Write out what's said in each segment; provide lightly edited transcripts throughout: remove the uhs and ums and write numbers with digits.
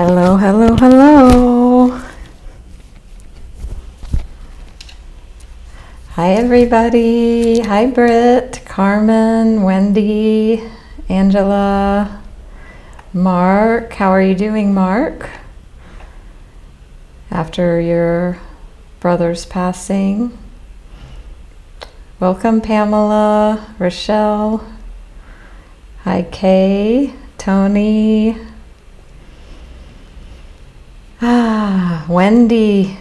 Hello, hello, hello. Hi, everybody. Hi, Britt, Carmen, Wendy, Angela, Mark. How are you doing, Mark? After your brother's passing. Welcome, Pamela, Rochelle. Hi, Kay, Tony. Wendy.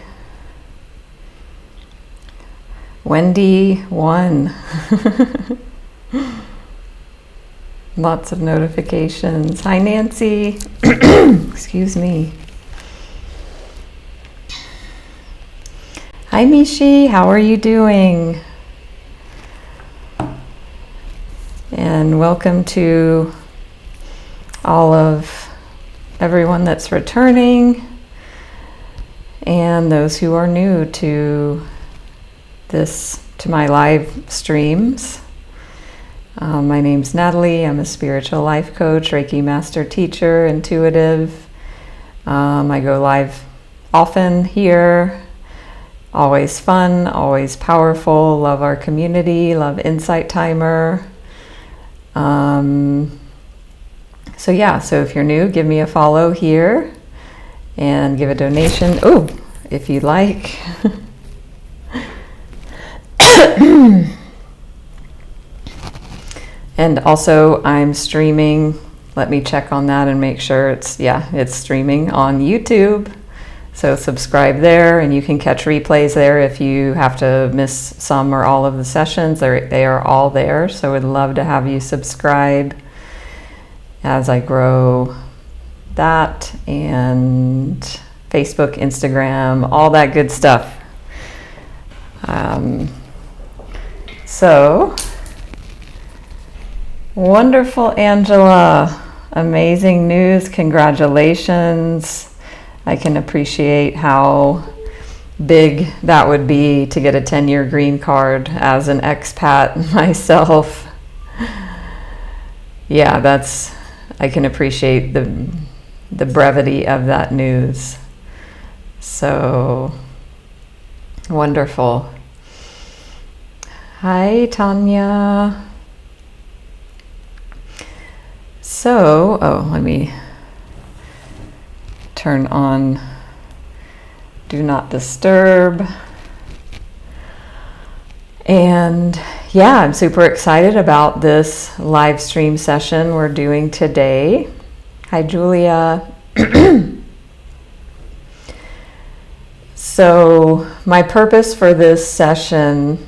Wendy won. Lots of notifications. Hi, Nancy. Excuse me. Hi, Mishi. How are you doing? And welcome to all of everyone that's returning and those who are new to my live streams. My name's Natalie. I'm a spiritual life coach, Reiki master teacher, intuitive. I go live often here. Always fun, always powerful. Love our community, love Insight Timer. So if you're new, give me a follow here and give a donation. Oh, if you'd like. And also I'm streaming. Let me check on that and make sure it's streaming on YouTube. So subscribe there and you can catch replays there if you have to miss some or all of the sessions. They are all there. So I'd love to have you subscribe as I grow that, and Facebook, Instagram, all that good stuff. So wonderful, Angela. Amazing news. Congratulations. I can appreciate how big that would be to get a 10-year green card as an expat myself. Yeah, I can appreciate the brevity of that news. So wonderful. Hi, Tanya. So, let me turn on Do Not Disturb. And yeah, I'm super excited about this live stream session we're doing today. Hi, Julia. So my purpose for this session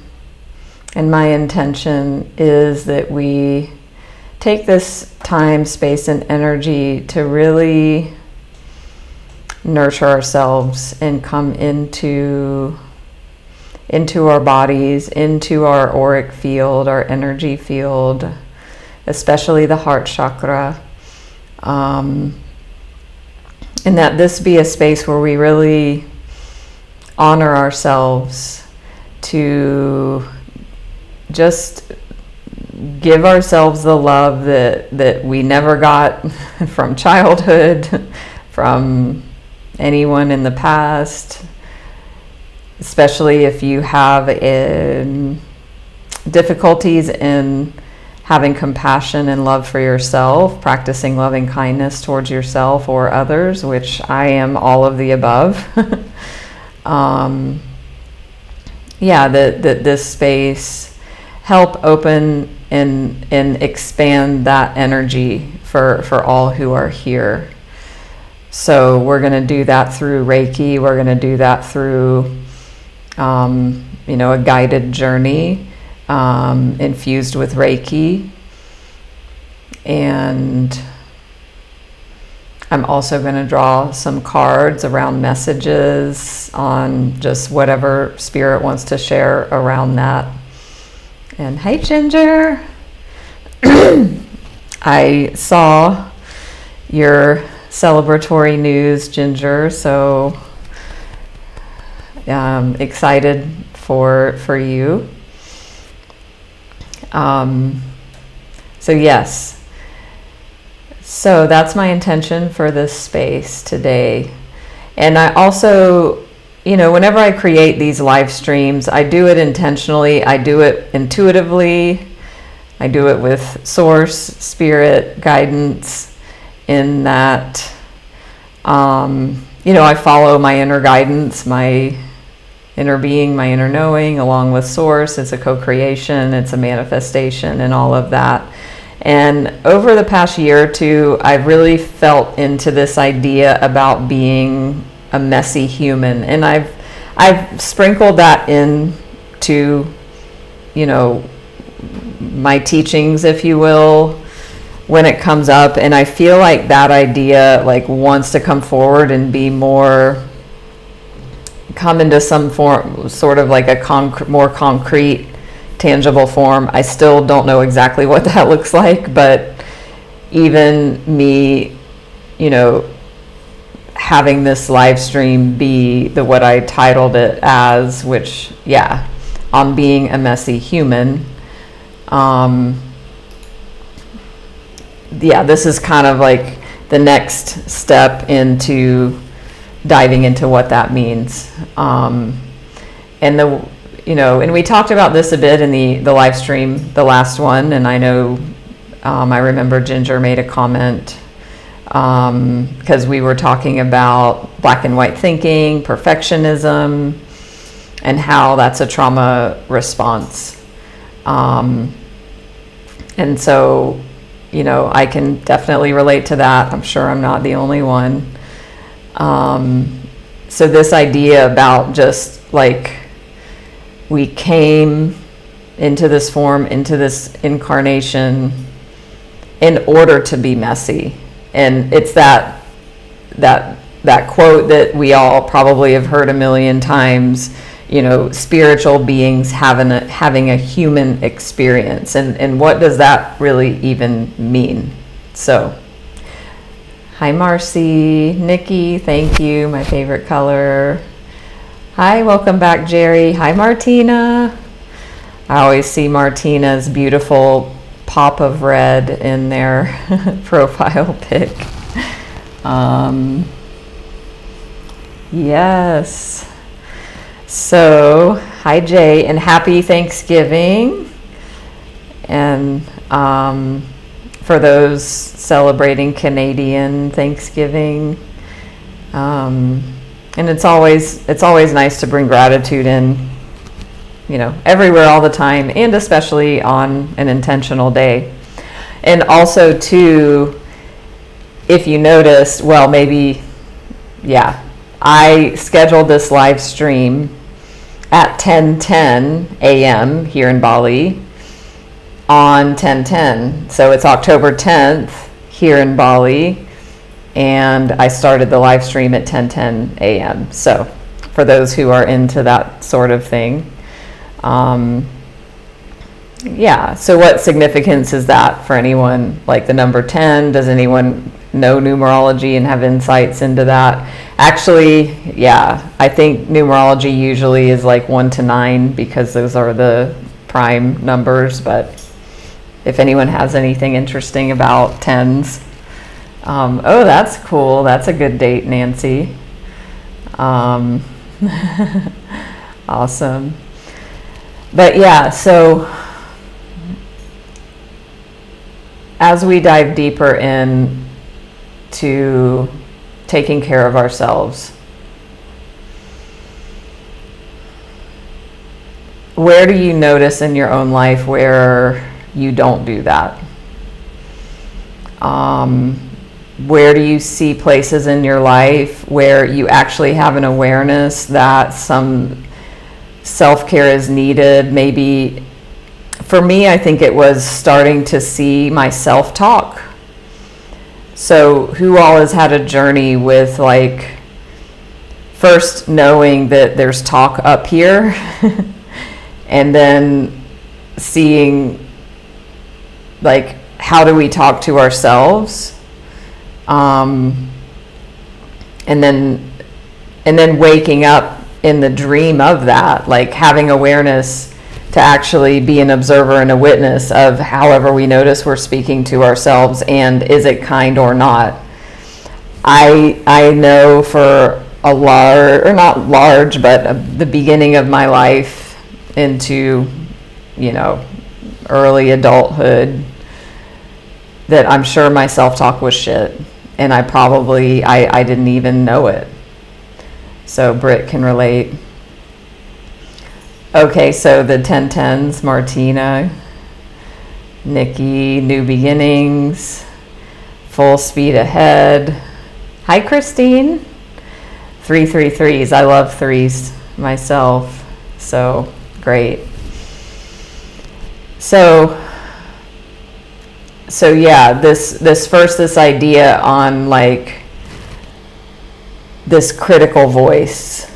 and my intention is that we take this time, space, and energy to really nurture ourselves and come into our bodies, into our auric field, our energy field, especially the heart chakra. And that this be a space where we really honor ourselves, to just give ourselves the love that we never got from childhood, from anyone in the past, especially if you have difficulties in having compassion and love for yourself, practicing loving kindness towards yourself or others, which I am all of the above. That this space help open and expand that energy for all who are here. So we're going to do that through Reiki. We're going to do that through a guided journey infused with Reiki. And I'm also going to draw some cards around messages on just whatever Spirit wants to share around that. And hey, Ginger. I saw your celebratory news, Ginger, so excited for you. So yes. So that's my intention for this space today. And I also, whenever I create these live streams, I do it intentionally. I do it intuitively. I do it with source, spirit, guidance, in that, I follow my inner guidance, my inner being, my inner knowing, along with source. It's a co-creation, it's a manifestation, and all of that. And over the past year or two, I've really felt into this idea about being a messy human. And I've sprinkled that into, my teachings, if you will, when it comes up. And I feel like that idea wants to come forward and be come into some form, sort of like a more concrete, tangible form. I still don't know exactly what that looks like, but even me, having this live stream be what I titled it as, which, on being a messy human. This is kind of like the next step into diving into what that means. And we talked about this a bit in the live stream, the last one, and I know, I remember Ginger made a comment, because we were talking about black and white thinking, perfectionism, and how that's a trauma response. And so, I can definitely relate to that. I'm sure I'm not the only one. So this idea about just we came into this form, into this incarnation, in order to be messy. And it's that quote that we all probably have heard a million times, spiritual beings having a human experience. And what does that really even mean? So, hi Marcy, Nikki, thank you, my favorite color. Hi, welcome back Jerry. Hi Martina. I always see Martina's beautiful pop of red in their profile pic. Yes. So, hi Jay, and happy Thanksgiving. And for those celebrating Canadian Thanksgiving, and it's always nice to bring gratitude in, everywhere, all the time, and especially on an intentional day. And also too, if you noticed, well, maybe, I scheduled this live stream at 10:10 a.m. here in Bali on 10:10. So it's October 10th here in Bali, and I started the live stream at 10:10 a.m. So for those who are into that sort of thing, so what significance is that for anyone? Like the number 10, does anyone know numerology and have insights into that? Actually, I think numerology usually is 1 to 9 because those are the prime numbers, but if anyone has anything interesting about 10s, oh, that's cool. That's a good date, Nancy. Awesome. But so as we dive deeper in to taking care of ourselves, where do you notice in your own life where you don't do that? Where do you see places in your life where you actually have an awareness that some self-care is needed? Maybe for me, I think it was starting to see my self-talk. So who all has had a journey with first knowing that there's talk up here and then seeing how do we talk to ourselves, and then waking up in the dream of that, having awareness to actually be an observer and a witness of however we notice we're speaking to ourselves, and is it kind or not. I know for a large, or not large, but the beginning of my life into, early adulthood, that I'm sure my self-talk was shit, and I didn't even know it. So Britt can relate. Okay, so the 1010s, Martina, Nikki, New Beginnings, Full Speed Ahead. Hi, Christine. 333s. I love threes myself. So great. So yeah, this idea on like this critical voice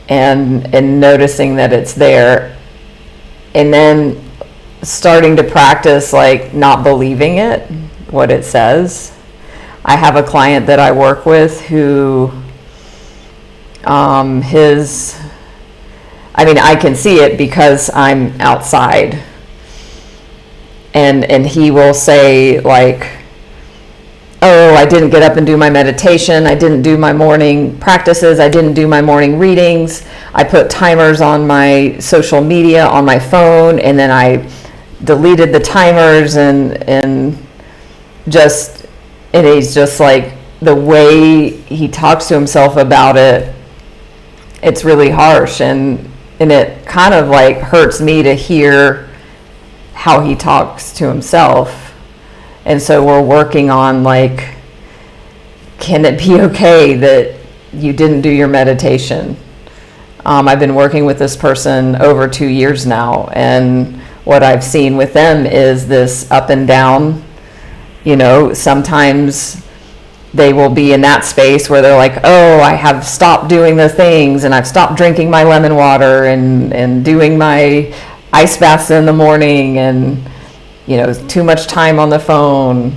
and noticing that it's there, and then starting to practice like not believing it, what it says. I have a client that I work with who I can see it because I'm outside, and he will say like, oh, I didn't get up and do my meditation, I didn't do my morning practices, I didn't do my morning readings, I put timers on my social media on my phone, and then I deleted the timers, and he's just like, the way he talks to himself about it, it's really harsh, and it kind of like hurts me to hear how he talks to himself. And so we're working on like, can it be okay that you didn't do your meditation? I've been working with this person over 2 years now, and what I've seen with them is this up and down. Sometimes they will be in that space where they're like, oh, I have stopped doing the things, and I've stopped drinking my lemon water and doing my ice baths in the morning, and too much time on the phone.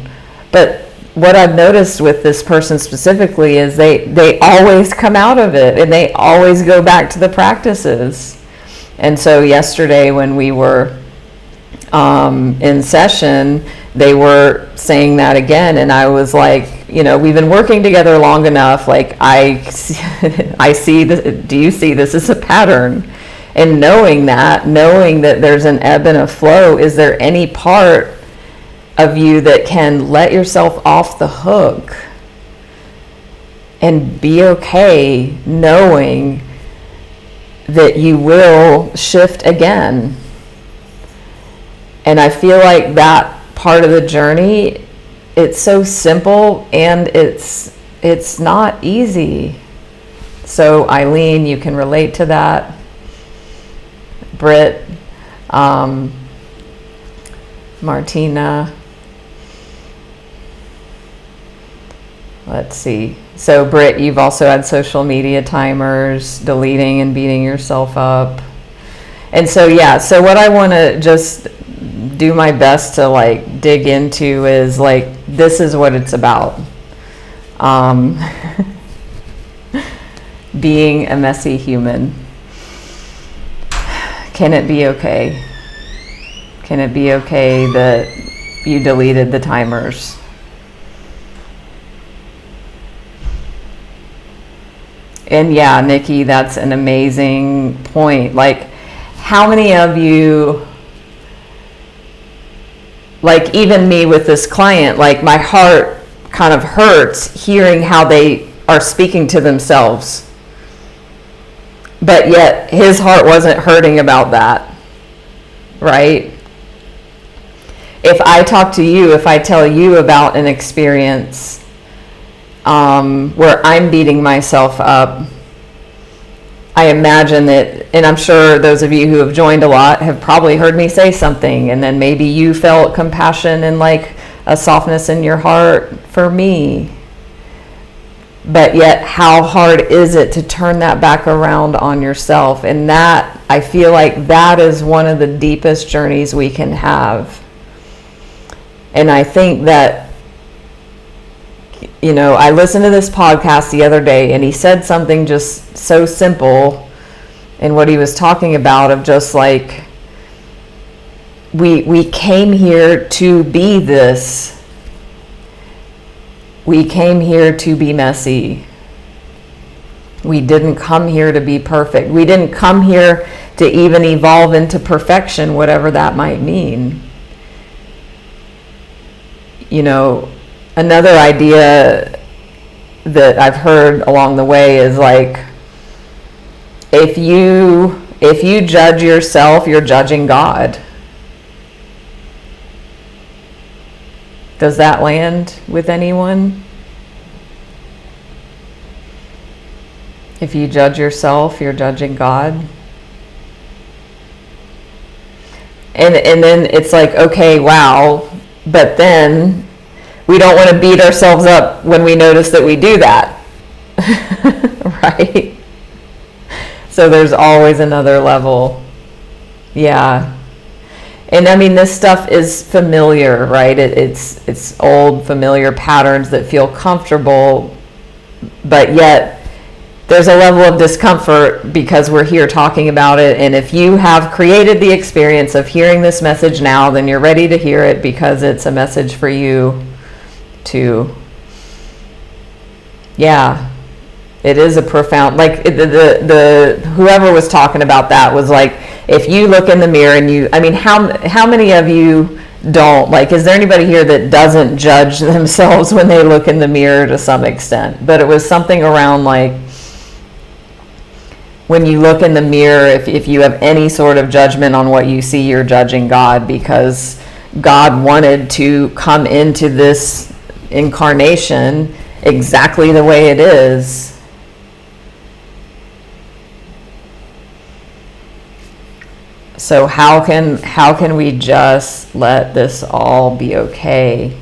But what I've noticed with this person specifically is they always come out of it, and they always go back to the practices. And so yesterday when we were in session, they were saying that again, and I was like, we've been working together long enough, like I see this, do you see this as a pattern? And knowing that there's an ebb and a flow, is there any part of you that can let yourself off the hook and be okay knowing that you will shift again? And I feel like that part of the journey, it's so simple, and it's not easy. So Eileen, you can relate to that. Britt, Martina, let's see. So Britt, you've also had social media timers, deleting and beating yourself up. And so, yeah, so what I want to just do my best to like dig into is like, this is what it's about. Being a messy human. Can it be okay? Can it be okay that you deleted the timers? And yeah, Nikki, that's an amazing point. Like, how many of you, like even me with this client, like my heart kind of hurts hearing how they are speaking to themselves. But yet his heart wasn't hurting about that, right? If I talk to you, if I tell you about an experience where I'm beating myself up, I imagine that, and I'm sure those of you who have joined a lot have probably heard me say something, and then maybe you felt compassion and like a softness in your heart for me. But yet, how hard is it to turn that back around on yourself? And that, I feel like that is one of the deepest journeys we can have. And I think that, I listened to this podcast the other day, and he said something just so simple, And what he was talking about of just like, we came here to be this. We came here to be messy. We didn't come here to be perfect. We didn't come here to even evolve into perfection, whatever that might mean. You know, another idea that I've heard along the way is like, if you judge yourself, you're judging God. Does that land with anyone? If you judge yourself, you're judging God. And then it's like, okay, wow, but then we don't want to beat ourselves up when we notice that we do that. Right? So there's always another level. Yeah. And I mean, this stuff is familiar, right? It's old, familiar patterns that feel comfortable, but yet there's a level of discomfort because we're here talking about it. And if you have created the experience of hearing this message now, then you're ready to hear it because it's a message for you to, yeah. It is a profound, like the whoever was talking about that was like, if you look in the mirror and you, I mean, how many of you don't, like, is there anybody here that doesn't judge themselves when they look in the mirror to some extent? But it was something around like, when you look in the mirror, if you have any sort of judgment on what you see, you're judging God, because God wanted to come into this incarnation exactly the way it is. So how can we just let this all be okay?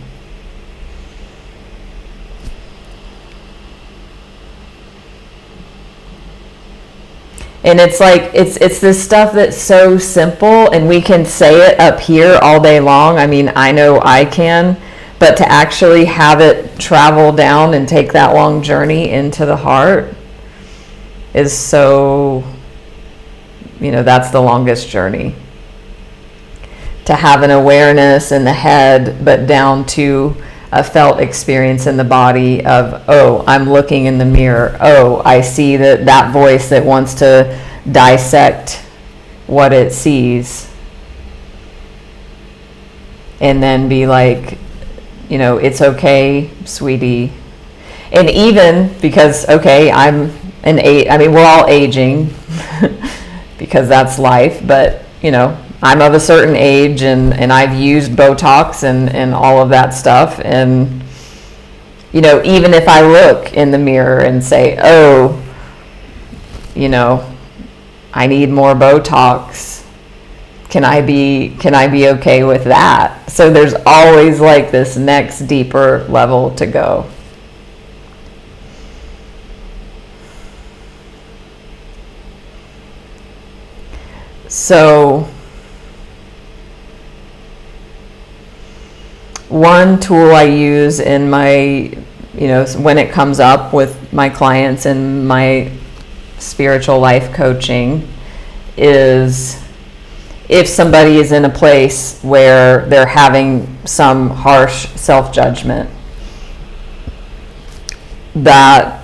And it's like, it's this stuff that's so simple, and we can say it up here all day long. I mean, I know I can, but to actually have it travel down and take that long journey into the heart is so, you know, that's the longest journey. To have an awareness in the head, but down to a felt experience in the body of, oh, I'm looking in the mirror. Oh, I see that voice that wants to dissect what it sees. And then be like, you know, it's okay, sweetie. And even because, okay, I mean, we're all aging because that's life, but, you know, I'm of a certain age, and I've used Botox and all of that stuff. And, you know, even if I look in the mirror and say, oh, you know, I need more Botox, can I be okay with that? So there's always like this next deeper level to go. So one tool I use in my, you know, when it comes up with my clients in my spiritual life coaching is if somebody is in a place where they're having some harsh self-judgment, that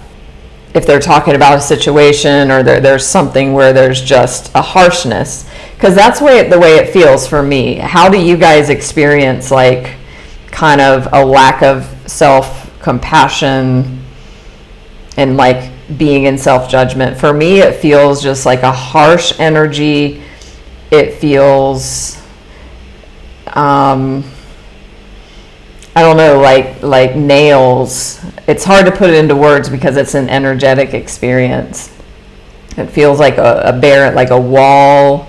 if they're talking about a situation or there's something where there's just a harshness, because that's the way it feels for me. How do you guys experience like kind of a lack of self-compassion and like being in self-judgment? For me, it feels just like a harsh energy. It feels, I don't know, like nails. It's hard to put it into words because it's an energetic experience. It feels like a barren, like a wall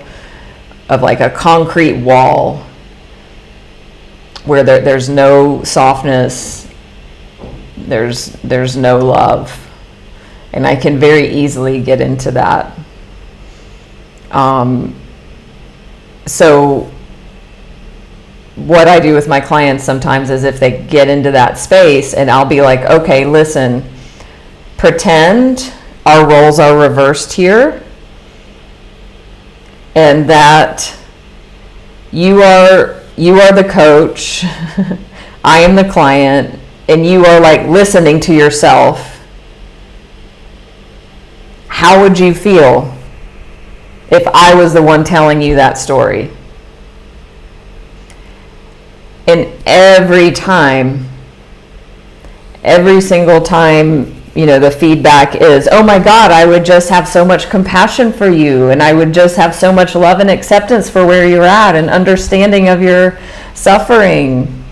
of like a concrete wall where there's no softness, there's no love. And I can very easily get into that. So what I do with my clients sometimes is if they get into that space, and I'll be like, okay, listen, pretend our roles are reversed here. and that you are the coach, I am the client, and you are like listening to yourself, how would you feel if I was the one telling you that story? And every single time, the feedback is, oh my God, I would just have so much compassion for you, and I would just have so much love and acceptance for where you're at and understanding of your suffering.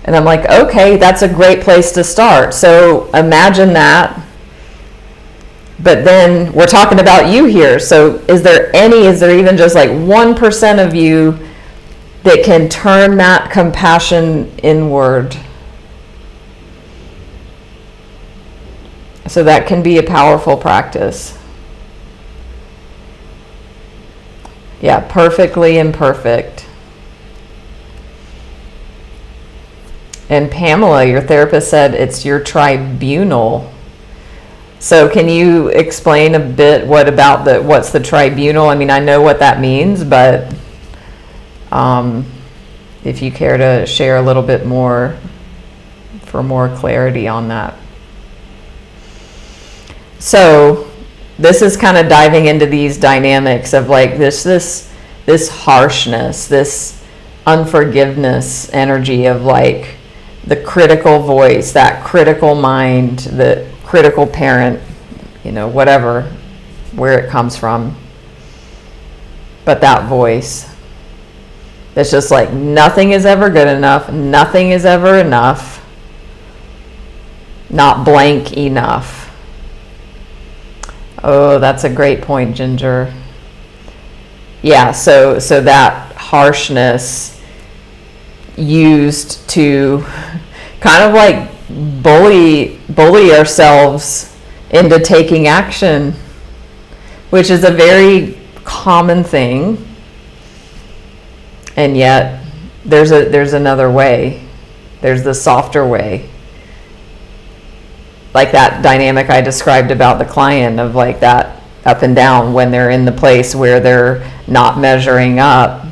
And I'm like, okay, that's a great place to start. So imagine that. But then we're talking about you here. So is there even just like 1% of you that can turn that compassion inward? So that can be a powerful practice. Yeah, perfectly imperfect. And Pamela, your therapist, said it's your tribunal. So can you explain a bit what's the tribunal? I mean, I know what that means, but if you care to share a little bit more for more clarity on that. So this is kind of diving into these dynamics of like this harshness, this unforgiveness energy of like the critical voice, that critical mind, the critical parent, whatever, where it comes from. But that voice, it's just like nothing is ever good enough, nothing is ever enough, not blank enough. Oh, that's a great point, Ginger. Yeah, so that harshness used to kind of like bully ourselves into taking action, which is a very common thing. And yet there's another way. There's the softer way. Like that dynamic I described about the client of like that up and down when they're in the place where they're not measuring up.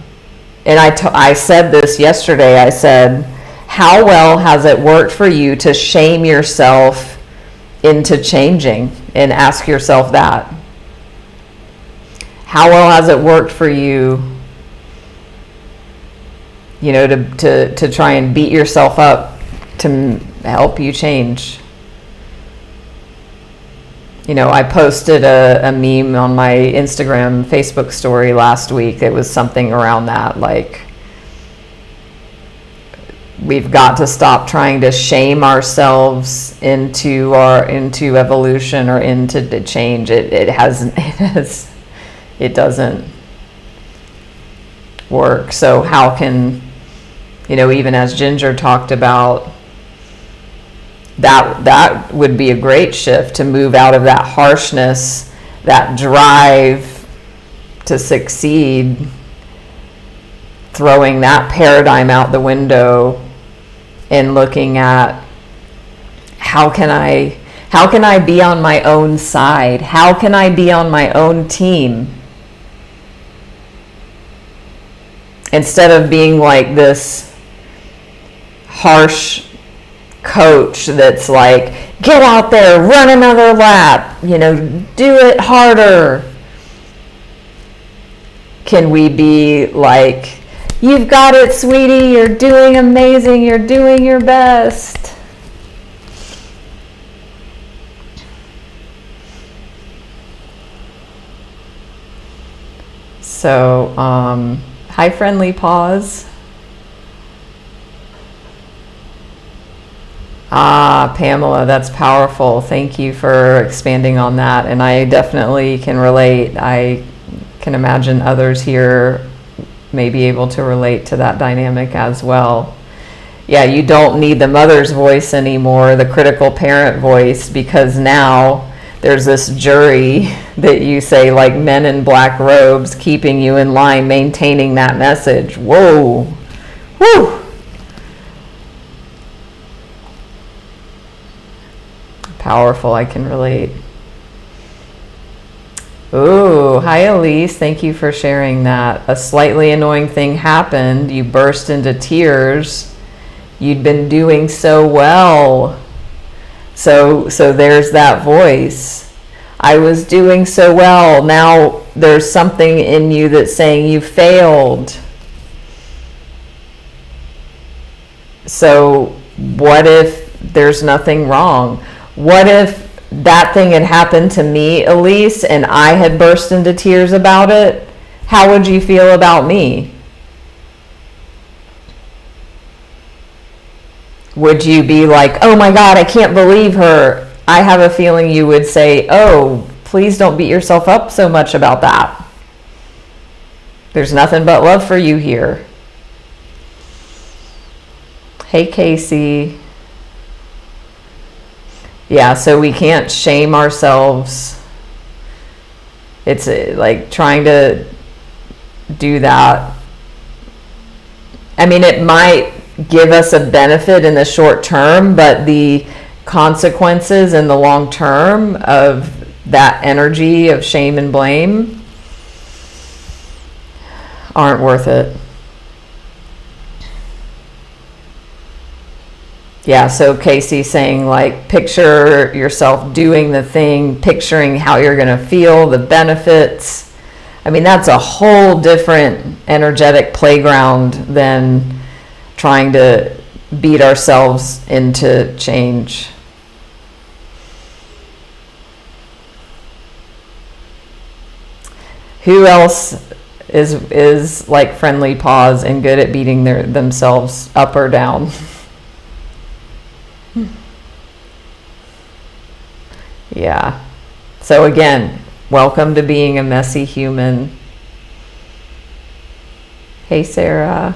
And I said this yesterday. I said, how well has it worked for you to shame yourself into changing? And ask yourself that. How well has it worked for you, to try and beat yourself up to help you change? I posted a meme on my Instagram, Facebook story last week. It was something around that, like, we've got to stop trying to shame ourselves into evolution or into the change. It doesn't work. So how can, even as Ginger talked about, that would be a great shift to move out of that harshness, that drive to succeed, throwing that paradigm out the window and looking at how can I be on my own side? How can I be on my own team? Instead of being like this harsh coach that's like, get out there, run another lap, do it harder. Can we be like, you've got it, sweetie, you're doing amazing, you're doing your best? So, hi, Friendly Paws. Pamela, that's powerful. Thank you for expanding on that. And I definitely can relate. I can imagine others here may be able to relate to that dynamic as well. Yeah, you don't need the mother's voice anymore, the critical parent voice, because now there's this jury that you say, like men in black robes, keeping you in line, maintaining that message. Whoa. Whew. Powerful, I can relate. Ooh, hi Elise. Thank you for sharing that. A slightly annoying thing happened. You burst into tears. You'd been doing so well. So there's that voice. I was doing so well. Now there's something in you that's saying you failed. So what if there's nothing wrong? What if that thing had happened to me, Elise, and I had burst into tears about it? How would you feel about me? Would you be like, oh my God, I can't believe her? I have a feeling you would say, oh, please don't beat yourself up so much about that. There's nothing but love for you here. Hey, Casey. Yeah, so we can't shame ourselves. It's like trying to do that. I mean, it might give us a benefit in the short term, but the consequences in the long term of that energy of shame and blame aren't worth it. Yeah, so Casey's saying, like, picture yourself doing the thing, picturing how you're going to feel, the benefits. I mean, that's a whole different energetic playground than trying to beat ourselves into change. Who else is like Friendly Paws and good at beating themselves up or down? Yeah. So again, welcome to being a messy human. Hey, Sarah.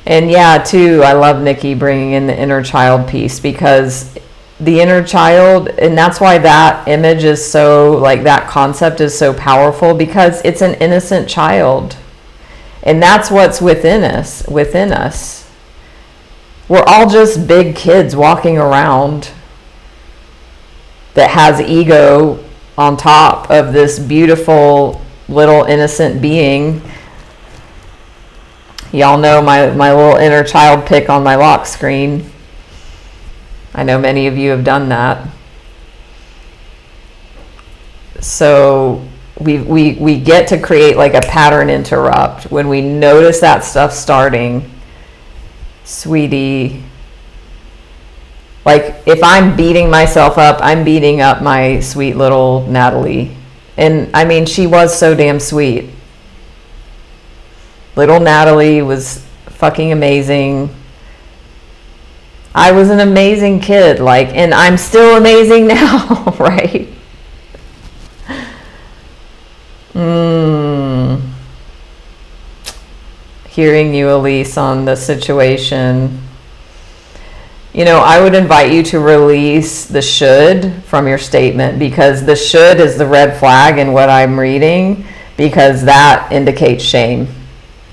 And yeah, too, I love Nikki bringing in the inner child piece, because the inner child, and that's why that image is so, like, that concept is so powerful, because it's an innocent child. And that's what's within us. We're all just big kids walking around that has ego on top of this beautiful little innocent being. Y'all know my little inner child pic on my lock screen. I know many of you have done that. So we get to create like a pattern interrupt when we notice that stuff starting. Sweetie, like, if I'm beating myself up, I'm beating up my sweet little Natalie. And I mean, she was so damn sweet. Little Natalie was fucking amazing. I was an amazing kid, like, and I'm still amazing now, right? Hearing you, Elise, on the situation. You know, I would invite you to release the should from your statement, because the should is the red flag in what I'm reading, because that indicates shame.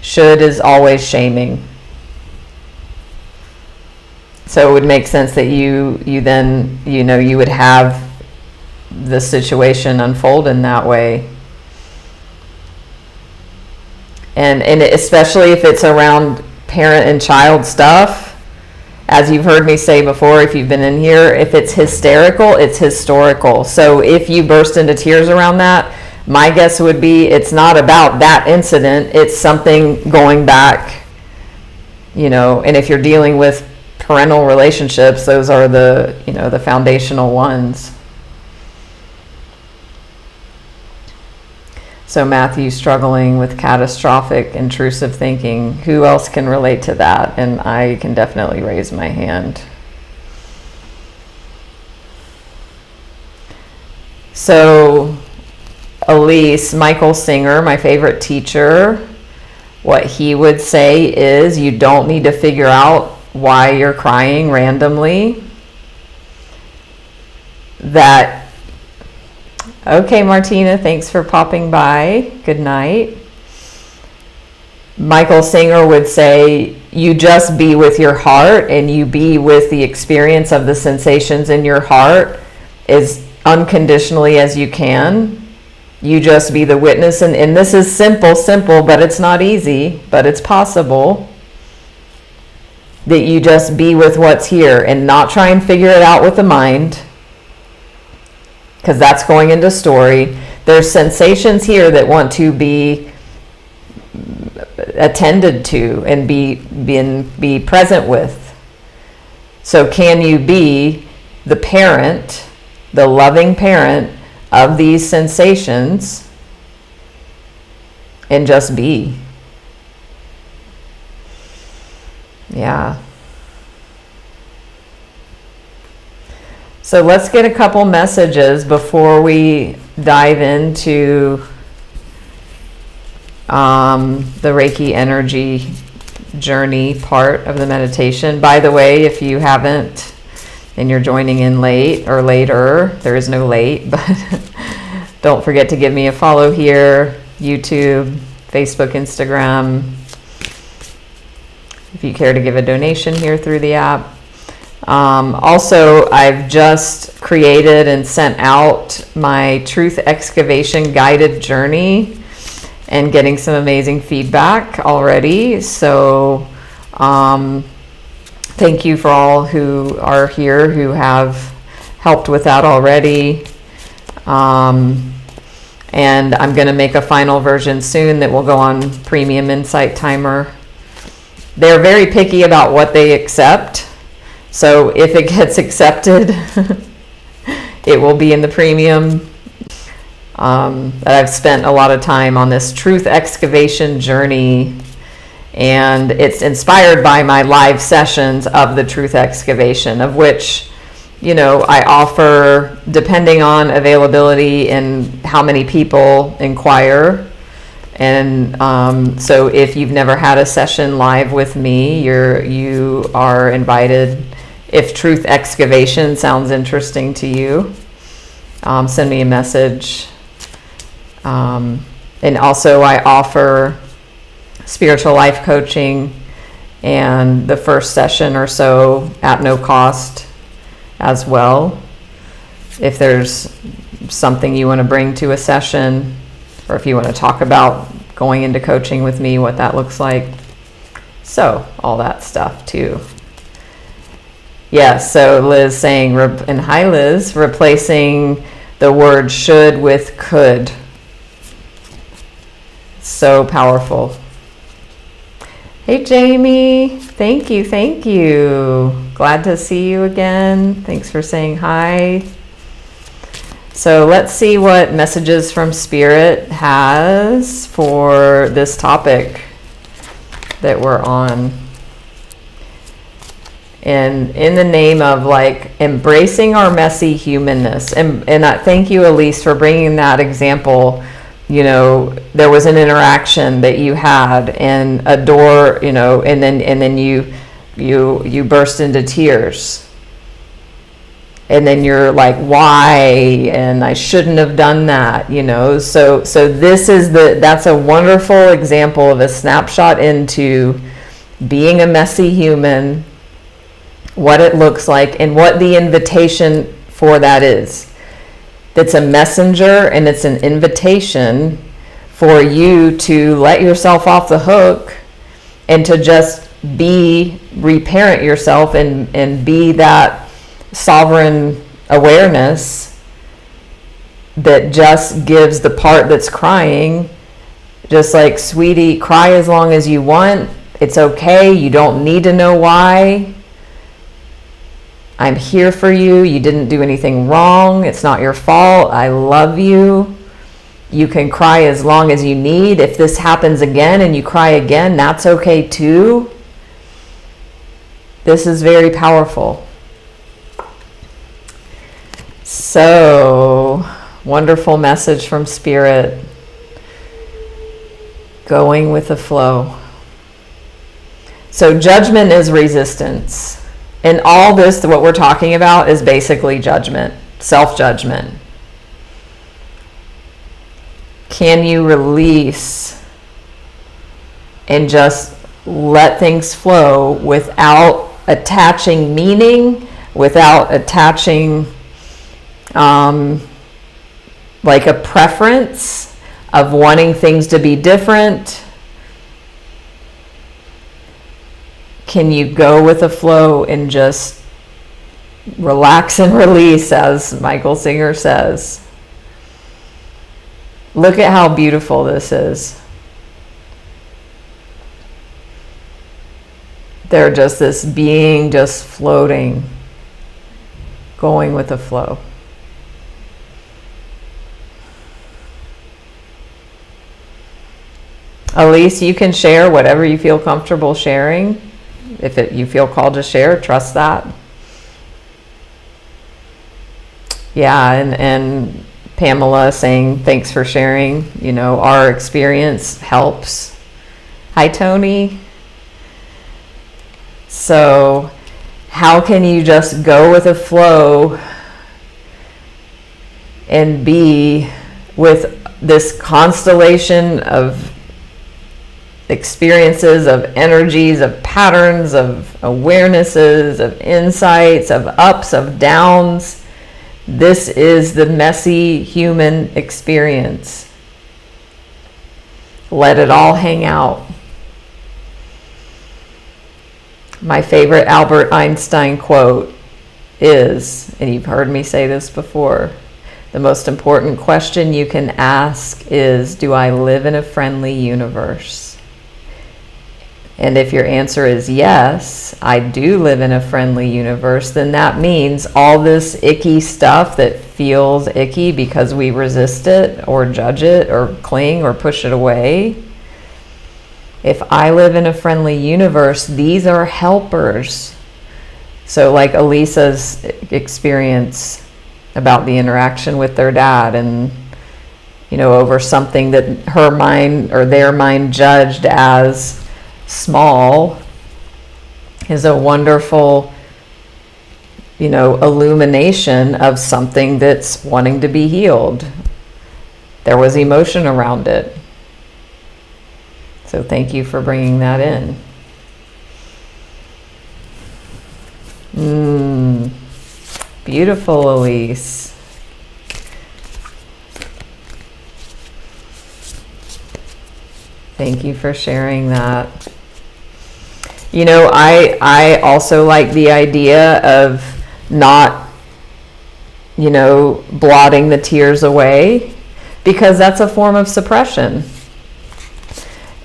Should is always shaming. So it would make sense that you then, you know, you would have the situation unfold in that way. And especially if it's around parent and child stuff, as you've heard me say before, if you've been in here, if it's hysterical, it's historical. So if you burst into tears around that, my guess would be it's not about that incident, it's something going back, you know. And if you're dealing with parental relationships, those are the, you know, the foundational ones. So Matthew's struggling with catastrophic intrusive thinking. Who else can relate to that? And I can definitely raise my hand. So Elise, Michael Singer, my favorite teacher, what he would say is, you don't need to figure out why you're crying randomly. That Okay, Martina, thanks for popping by. Good night. Michael Singer would say, you just be with your heart, and you be with the experience of the sensations in your heart as unconditionally as you can. You just be the witness, and this is simple, but it's not easy, but it's possible. That you just be with what's here and not try and figure it out with the mind, because that's going into story. There's sensations here that want to be attended to and be present with. So can you be the parent, the loving parent of these sensations, and just be? Yeah. So let's get a couple messages before we dive into the Reiki energy journey part of the meditation. By the way, if you haven't and you're joining in late or later, there is no late, but don't forget to give me a follow here, YouTube, Facebook, Instagram. If you care to give a donation here through the app. Also, I've just created and sent out my Truth Excavation Guided Journey, and getting some amazing feedback already. So thank you for all who are here who have helped with that already. And I'm going to make a final version soon that will go on Premium Insight Timer. They're very picky about what they accept. So if it gets accepted, it will be in the premium. I've spent a lot of time on this truth excavation journey, and it's inspired by my live sessions of the truth excavation, of which, I offer depending on availability and how many people inquire. And so if you've never had a session live with me, you are invited. If truth excavation sounds interesting to you, send me a message. And also I offer spiritual life coaching, and the first session or so at no cost as well. If there's something you want to bring to a session, or if you want to talk about going into coaching with me, what that looks like. So all that stuff too. Yeah, so Liz saying, and hi Liz, replacing the word should with could. So powerful. Hey Jamie, thank you. Glad to see you again. Thanks for saying hi. So let's see what messages from Spirit has for this topic that we're on. And in the name of embracing our messy humanness. And I thank you, Elise, for bringing that example. There was an interaction that you had, and a door, and then you burst into tears. And then you're like, why? And I shouldn't have done that, So that's a wonderful example of a snapshot into being a messy human, what it looks like, and what the invitation for that is. It's a messenger, and it's an invitation for you to let yourself off the hook and to just reparent yourself and be that sovereign awareness that just gives the part that's crying, just like, sweetie, cry as long as you want. It's okay. You don't need to know why. I'm here for you. You didn't do anything wrong. It's not your fault. I love you. You can cry as long as you need. If this happens again and you cry again, that's okay too. This is very powerful. So, wonderful message from Spirit. Going with the flow. So, judgment is resistance. And all this, what we're talking about, is basically judgment, self-judgment. Can you release and just let things flow without attaching meaning, without attaching like a preference of wanting things to be different. Can you go with the flow and just relax and release, as Michael Singer says? Look at how beautiful this is. They're just this being just floating, going with the flow. Elise, you can share whatever you feel comfortable sharing. If you feel called to share, trust that. Yeah, and Pamela saying, thanks for sharing. You know, our experience helps. Hi, Tony. So, how can you just go with a flow and be with this constellation of experiences, of energies, of patterns, of awarenesses, of insights, of ups, of downs? This is the messy human experience. Let it all hang out. My favorite Albert Einstein quote is, and you've heard me say this before, the most important question you can ask is, do I live in a friendly universe? And if your answer is yes, I do live in a friendly universe, then that means all this icky stuff that feels icky because we resist it or judge it or cling or push it away. If I live in a friendly universe, these are helpers. So like Elisa's experience about the interaction with their dad, and you know, over something that her mind or their mind judged as small, is a wonderful, you know, illumination of something that's wanting to be healed. There was emotion around it. So thank you for bringing that in. Beautiful, Elise. Thank you for sharing that. You know, I also like the idea of not, you know, blotting the tears away, because that's a form of suppression.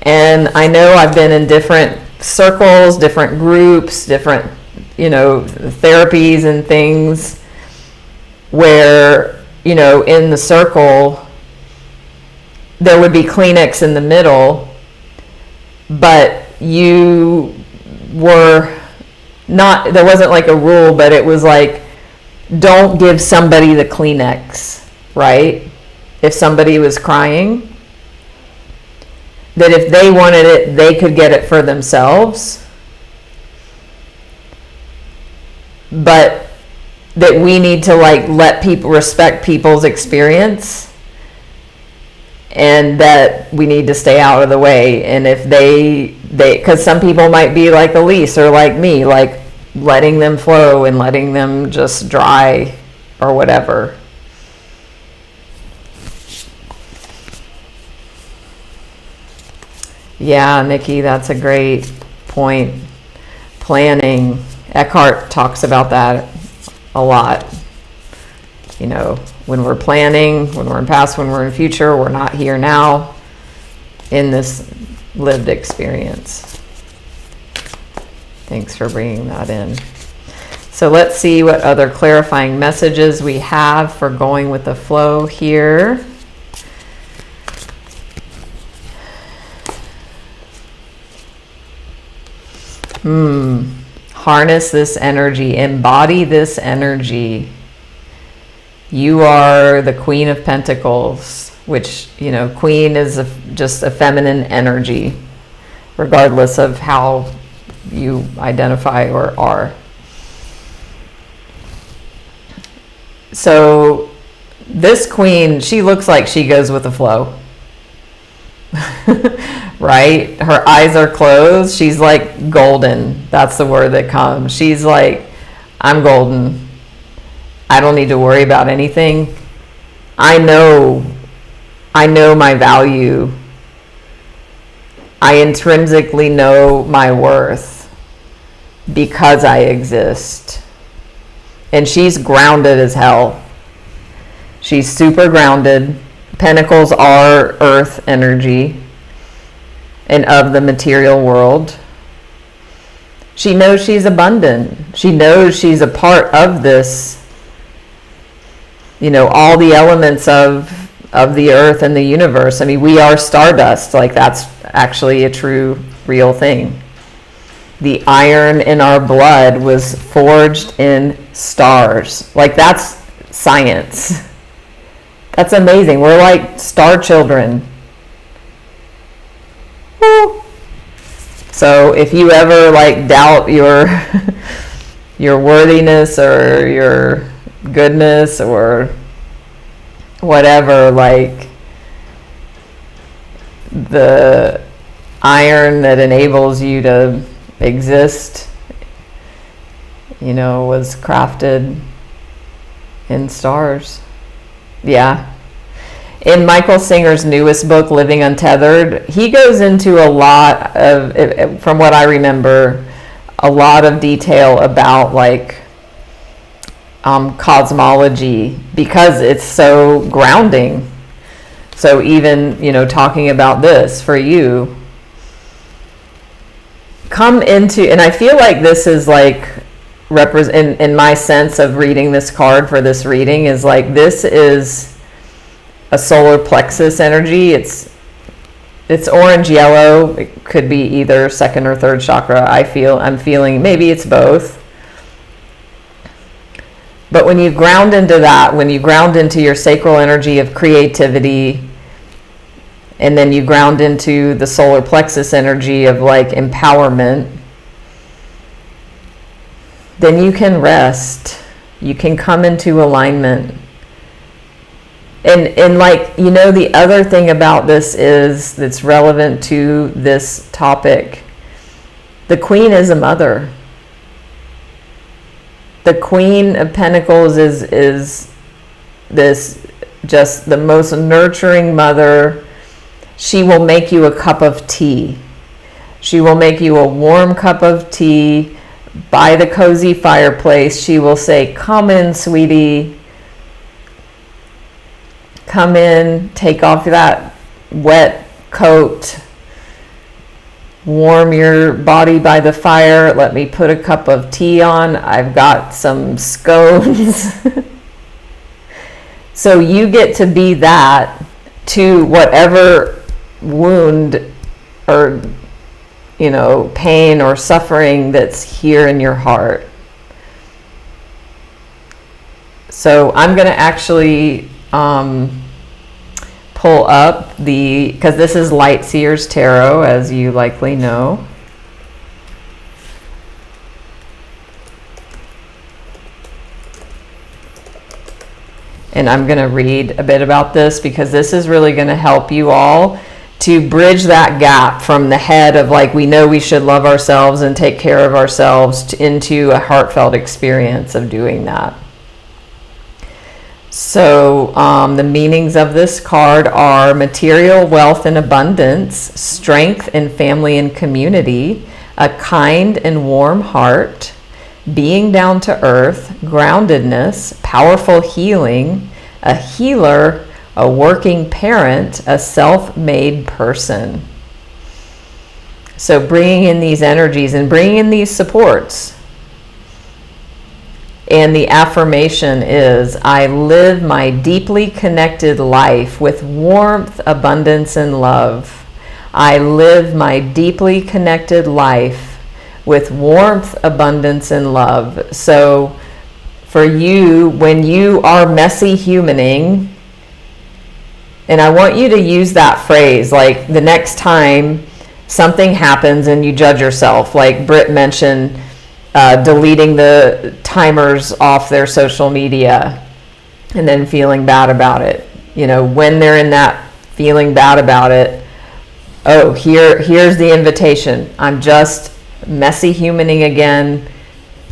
And I know I've been in different circles, different groups, different, you know, therapies and things where, you know, in the circle, there would be Kleenex in the middle, but you were not, there wasn't like a rule, but it was like, don't give somebody the Kleenex, right? If somebody was crying, that if they wanted it, they could get it for themselves. But that we need to like let people respect people's experience, and that we need to stay out of the way. And if they because some people might be like Elise or like me, like letting them flow and letting them just dry or whatever. Yeah, Nikki, that's a great point. Planning. Eckhart talks about that a lot. You know, when we're planning, when we're in past, when we're in future, we're not here now in this lived experience. Thanks for bringing that in. So let's see what other clarifying messages we have for going with the flow here. Harness this energy, embody this energy. You are the Queen of Pentacles, which, you know, Queen is just a feminine energy, regardless of how you identify or are. So this Queen, she looks like she goes with the flow. right? Her eyes are closed. She's like golden. That's the word that comes. She's like, I'm golden. I don't need to worry about anything. I know my value. I intrinsically know my worth because I exist. And she's grounded as hell. She's super grounded. Pentacles are earth energy and of the material world. She knows she's abundant. She knows she's a part of this, all the elements of the earth and the universe. I mean, we are stardust. Like, that's actually a true, real thing. The iron in our blood was forged in stars. Like, that's science. That's amazing. We're like star children. Woo. So if you ever like doubt your your worthiness or your goodness or whatever, like, the iron that enables you to exist, was crafted in stars. Yeah. In Michael Singer's newest book, Living Untethered, he goes into a lot of, from what I remember, a lot of detail about like cosmology, because it's so grounding. So even, talking about this for you, come into, and I feel like this is like, in my sense of reading this card for this reading, is like, this is a solar plexus energy. It's orange yellow. It could be either second or third chakra. I'm feeling maybe it's both. But when you ground into that, when you ground into your sacral energy of creativity, and then you ground into the solar plexus energy of like empowerment, then you can rest. You can come into alignment. And like, the other thing about this is, that's relevant to this topic, the Queen is a mother. The Queen of Pentacles is this, just the most nurturing mother. She will make you a cup of tea. She will make you a warm cup of tea by the cozy fireplace. She will say, come in, sweetie. Come in, take off that wet coat. Warm your body by the fire. Let me put a cup of tea on. I've got some scones. So you get to be that to whatever wound or, pain or suffering that's here in your heart. So I'm going to actually pull up because this is Light Seers Tarot, as you likely know. And I'm going to read a bit about this, because this is really going to help you all to bridge that gap from the head of like, we know we should love ourselves and take care of ourselves, into a heartfelt experience of doing that. So the meanings of this card are material wealth and abundance, strength in family and community, a kind and warm heart, being down to earth, groundedness, powerful healing, a healer, a working parent, a self-made person. So bringing in these energies and bringing in these supports. And the affirmation is, I live my deeply connected life with warmth, abundance, and love. I live my deeply connected life with warmth, abundance, and love. So for you, when you are messy humaning, and I want you to use that phrase, like the next time something happens and you judge yourself, like Britt mentioned, deleting the timers off their social media and then feeling bad about it. When they're in that feeling bad about it, oh, here's the invitation. I'm just messy humaning again.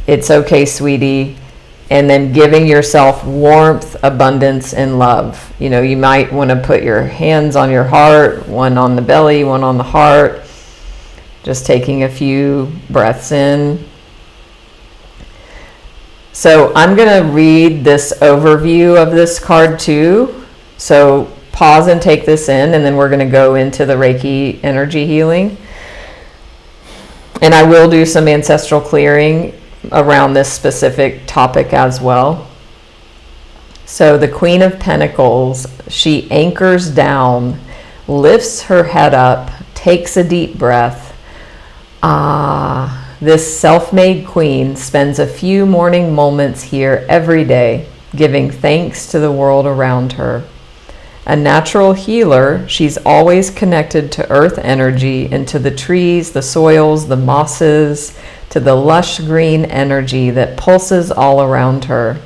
It's okay, sweetie. And then giving yourself warmth, abundance, and love. You know, you might want to put your hands on your heart, one on the belly, one on the heart. Just taking a few breaths in. So I'm going to read this overview of this card too. So pause and take this in, and then we're going to go into the Reiki energy healing. And I will do some ancestral clearing around this specific topic as well. So the Queen of Pentacles, she anchors down, lifts her head up, takes a deep breath. This self-made queen spends a few morning moments here every day, giving thanks to the world around her. A natural healer, she's always connected to earth energy and to the trees, the soils, the mosses, to the lush green energy that pulses all around her.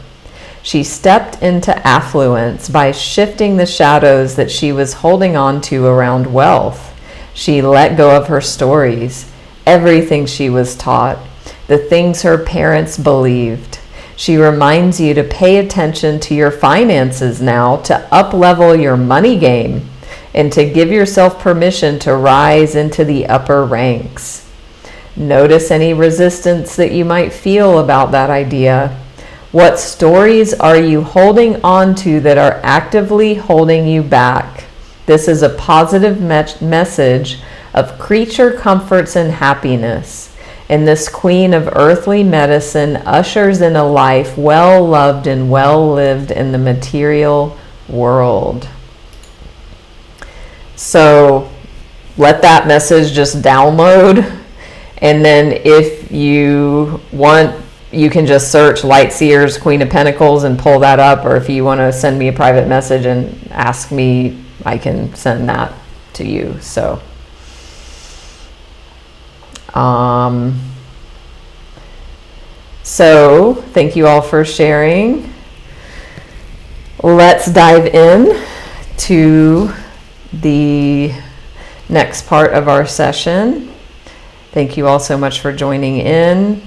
She stepped into affluence by shifting the shadows that she was holding on to around wealth. She let go of her stories, everything she was taught, the things her parents believed. She reminds you to pay attention to your finances now, to up-level your money game, and to give yourself permission to rise into the upper ranks. Notice any resistance that you might feel about that idea. What stories are you holding on to that are actively holding you back? This is a positive message of creature comforts and happiness. And this queen of earthly medicine ushers in a life well loved and well lived in the material world. So let that message just download. And then if you want, you can just search Light Seers, Queen of Pentacles, and pull that up. Or if you want to send me a private message and ask me, I can send that to you. So thank you all for sharing. Let's dive in to the next part of our session. Thank you all so much for joining in.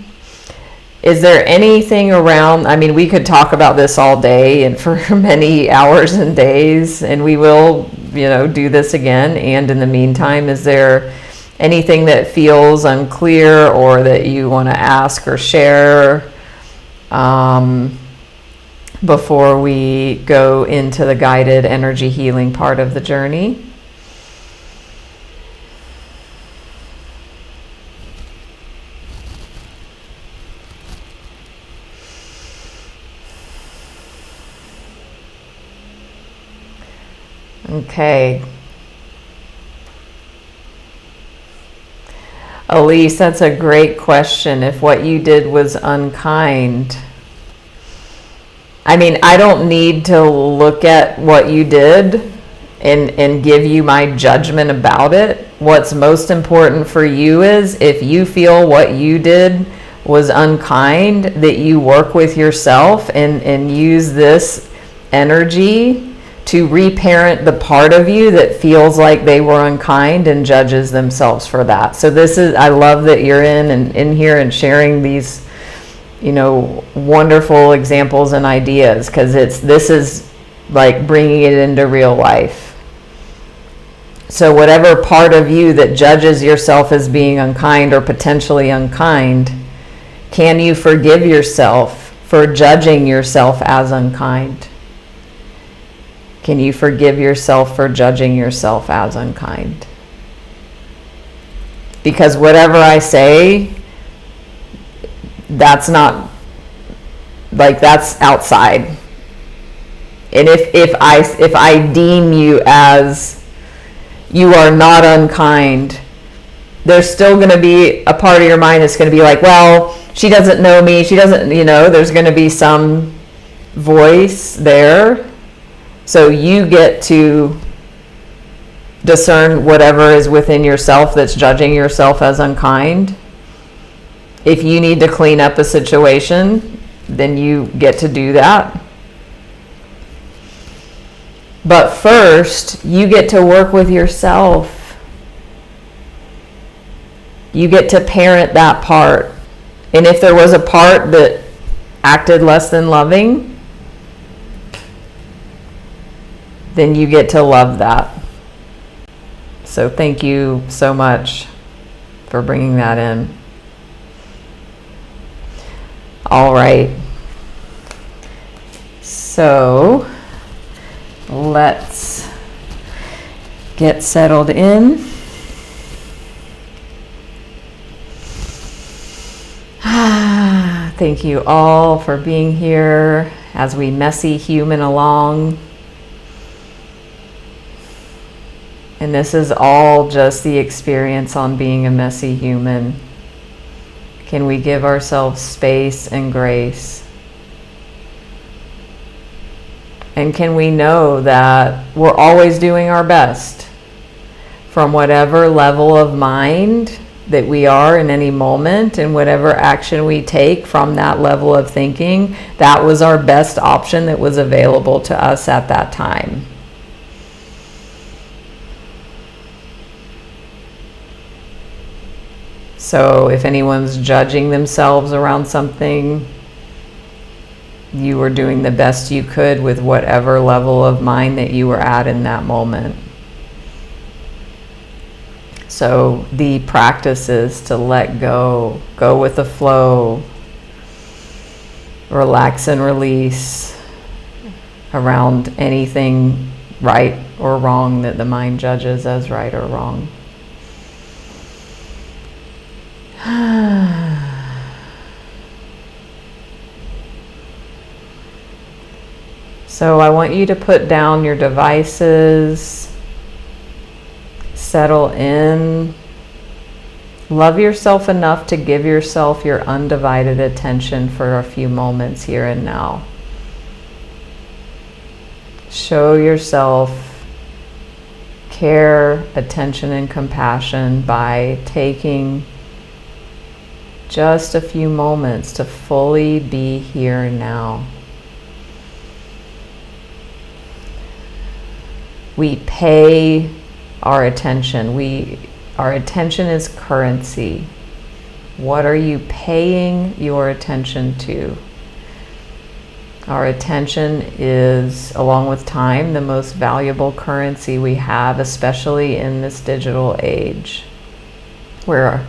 Is there anything around, I mean, we could talk about this all day and for many hours and days, and we will, do this again. And in the meantime, is there anything that feels unclear or that you want to ask or share before we go into the guided energy healing part of the journey? Okay. Elise, that's a great question. If what you did was unkind, I mean, I don't need to look at what you did and give you my judgment about it. What's most important for you is if you feel what you did was unkind, that you work with yourself and use this energy to reparent the part of you that feels like they were unkind and judges themselves for that. So this is, I love that you're in here and sharing these, wonderful examples and ideas, because this is like bringing it into real life. So whatever part of you that judges yourself as being unkind or potentially unkind, can you forgive yourself for judging yourself as unkind? Can you forgive yourself for judging yourself as unkind? Because whatever I say, that's not, like, that's outside. And if I deem you as you are not unkind, there's still going to be a part of your mind that's going to be like, well, she doesn't know me, she doesn't, there's going to be some voice there. So you get to discern whatever is within yourself that's judging yourself as unkind. If you need to clean up a situation, then you get to do that. But first, you get to work with yourself You get to parent that part. And if there was a part that acted less than loving, then you get to love that. So thank you so much for bringing that in. All right. So let's get settled in. Thank you all for being here as we messy human along. And this is all just the experience on being a messy human. Can we give ourselves space and grace? And can we know that we're always doing our best from whatever level of mind that we are in any moment, and whatever action we take from that level of thinking, that was our best option that was available to us at that time. So if anyone's judging themselves around something, you were doing the best you could with whatever level of mind that you were at in that moment. So the practice is to let go, go with the flow, relax and release around anything right or wrong that the mind judges as right or wrong. So I want you to put down your devices, settle in, love yourself enough to give yourself your undivided attention for a few moments here and now. Show yourself care, attention, and compassion by taking just a few moments to fully be here now. We pay our attention. Our attention is currency. What are you paying your attention to? Our attention is, along with time, the most valuable currency we have, especially in this digital age, where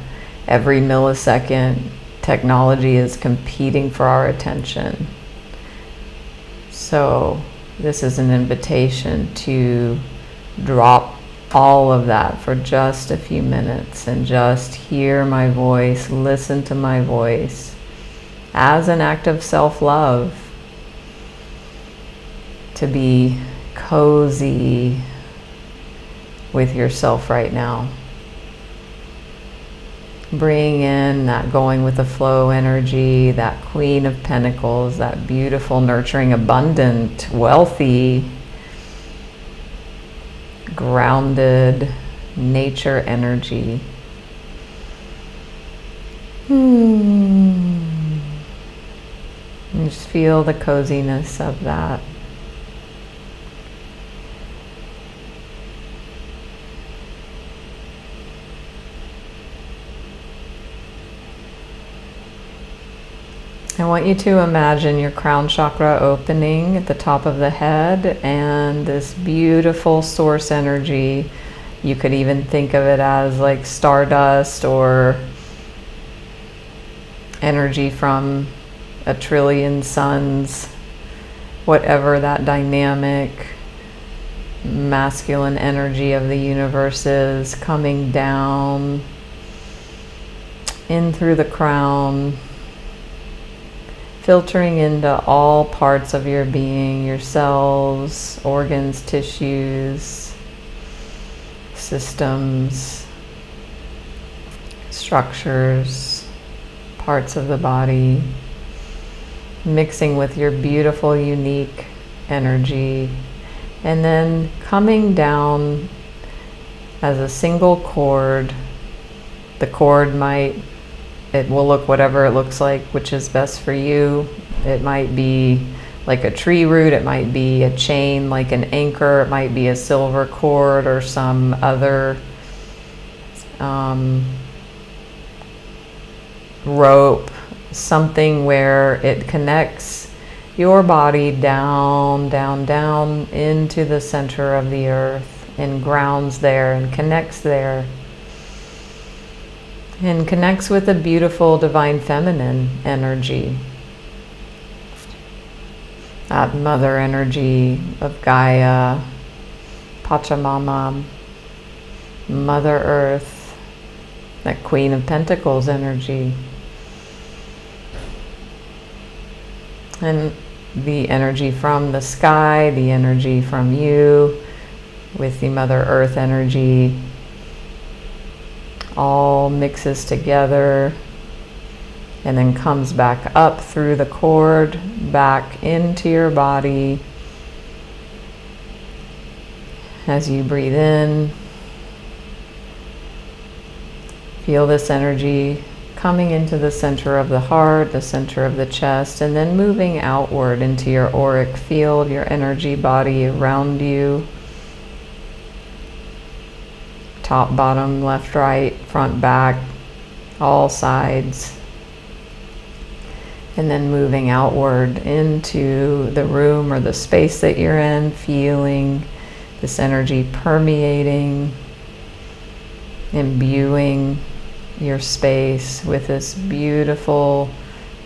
every millisecond technology is competing for our attention. So this is an invitation to drop all of that for just a few minutes and just hear my voice, listen to my voice as an act of self-love, to be cozy with yourself right now. Bring in that going with the flow energy, that Queen of Pentacles, that beautiful, nurturing, abundant, wealthy, grounded nature energy. And just feel the coziness of that. I want you to imagine your crown chakra opening at the top of the head and this beautiful source energy. You could even think of it as like stardust or energy from a trillion suns, whatever that dynamic masculine energy of the universe is, coming down in through the crown, filtering into all parts of your being, your cells, organs, tissues, systems, structures, parts of the body, mixing with your beautiful, unique energy, and then coming down as a single cord. The cord it will look whatever it looks like, which is best for you. It might be like a tree root, it might be a chain like an anchor, it might be a silver cord or some other rope, something where it connects your body down, down, down into the center of the earth and grounds there and connects there. And connects with a beautiful divine feminine energy. That mother energy of Gaia, Pachamama, Mother Earth, that Queen of Pentacles energy. And the energy from the sky, the energy from you, with the Mother Earth energy, all mixes together and then comes back up through the cord, back into your body. As you breathe in, feel this energy coming into the center of the heart, the center of the chest, and then moving outward into your auric field, your energy body around you. Top, bottom, left, right, front, back, all sides. And then moving outward into the room or the space that you're in, feeling this energy permeating, imbuing your space with this beautiful,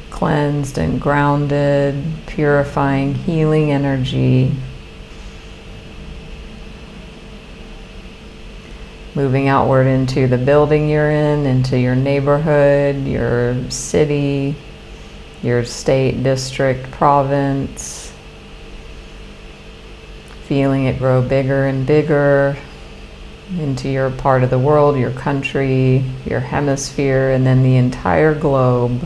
cleansed and grounded, purifying, healing energy. Moving outward into the building you're in, into your neighborhood, your city, your state, district, province. Feeling it grow bigger and bigger into your part of the world, your country, your hemisphere, and then the entire globe.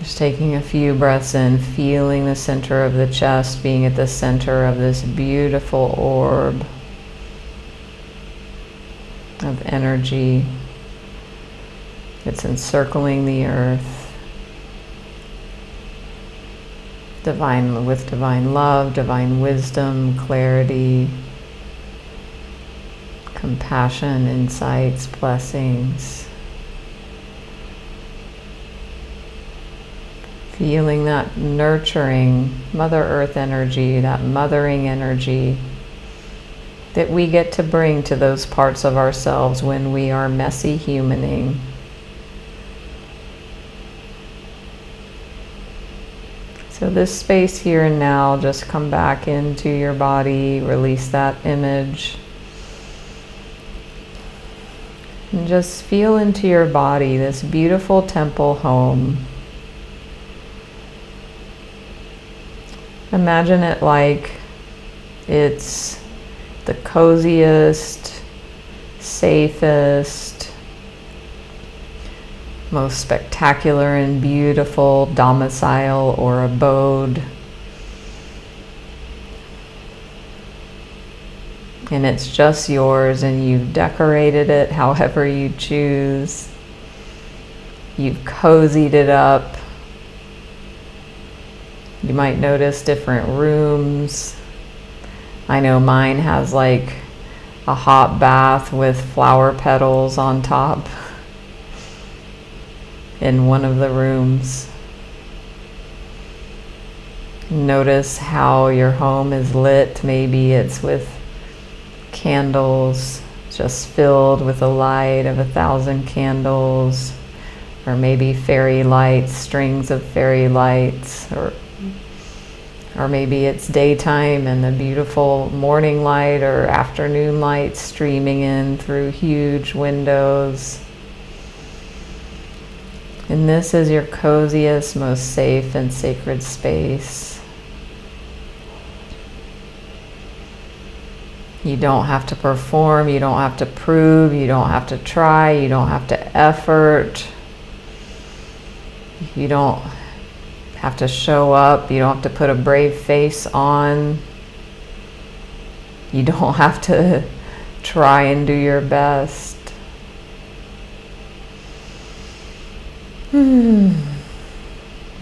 Just taking a few breaths in, feeling the center of the chest being at the center of this beautiful orb of energy that's encircling the earth. With divine love, divine wisdom, clarity, compassion, insights, blessings. Feeling that nurturing Mother Earth energy, that mothering energy that we get to bring to those parts of ourselves when we are messy humaning. So this space here and now, just come back into your body, release that image. And just feel into your body, this beautiful temple home. Imagine it like it's the coziest, safest, most spectacular and beautiful domicile or abode. And it's just yours, and you've decorated it however you choose. You've cozied it up. You might notice different rooms. I know mine has like a hot bath with flower petals on top in one of the rooms. Notice how your home is lit. Maybe it's with candles, just filled with the light of 1,000 candles, or maybe fairy lights, strings of fairy lights, or maybe it's daytime and the beautiful morning light or afternoon light streaming in through huge windows. And this is your coziest, most safe and sacred space. You don't have to perform, you don't have to prove, you don't have to try, you don't have to effort. You don't have to show up, you don't have to put a brave face on. You don't have to try and do your best.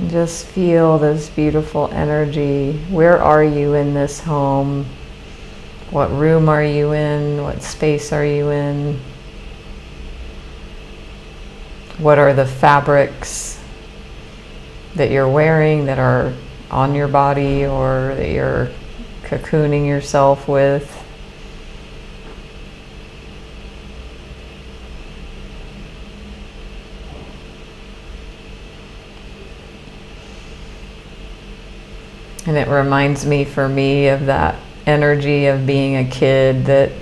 Just feel this beautiful energy. Where are you in this home? What room are you in? What space are you in? What are the fabrics that you're wearing that are on your body or that you're cocooning yourself with? And it reminds me, for me, of that energy of being a kid that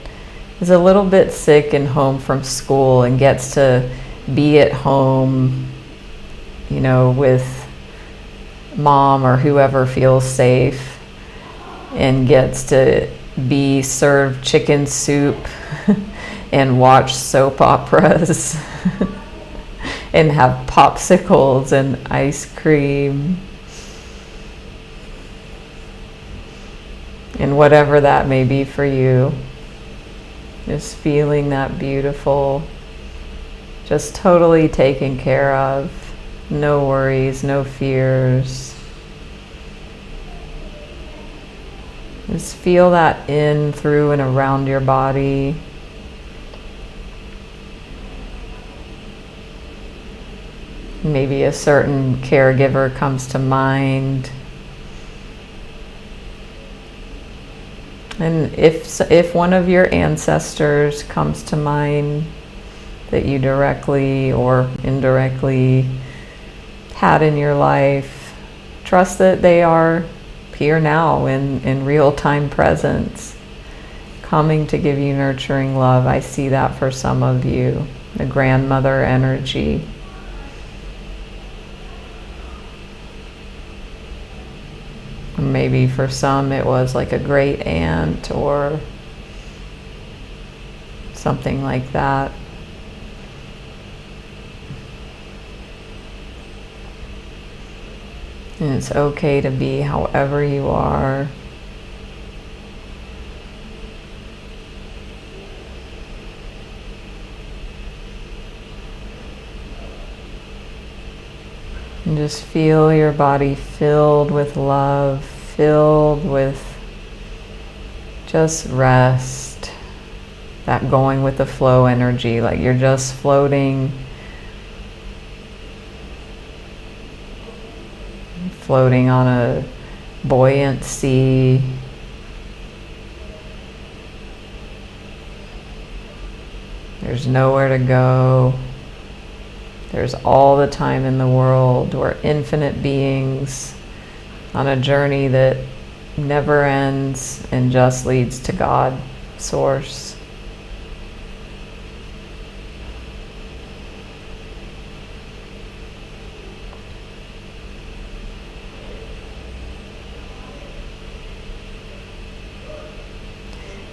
is a little bit sick and home from school and gets to be at home, you know, with mom or whoever feels safe, and gets to be served chicken soup and watch soap operas and have popsicles and ice cream. And whatever that may be for you, just feeling that beautiful, just totally taken care of, no worries, no fears. Just feel that in, through, and around your body. Maybe a certain caregiver comes to mind. And if one of your ancestors comes to mind that you directly or indirectly had in your life, trust that they are here now in real-time presence, coming to give you nurturing love. I see that for some of you, the grandmother energy. Maybe for some it was like a great aunt or something like that. And it's okay to be however you are. And just feel your body filled with love, filled with just rest, that going with the flow energy, like you're just floating, floating on a buoyant sea. There's nowhere to go. There's all the time in the world. We're infinite beings on a journey that never ends and just leads to God, Source.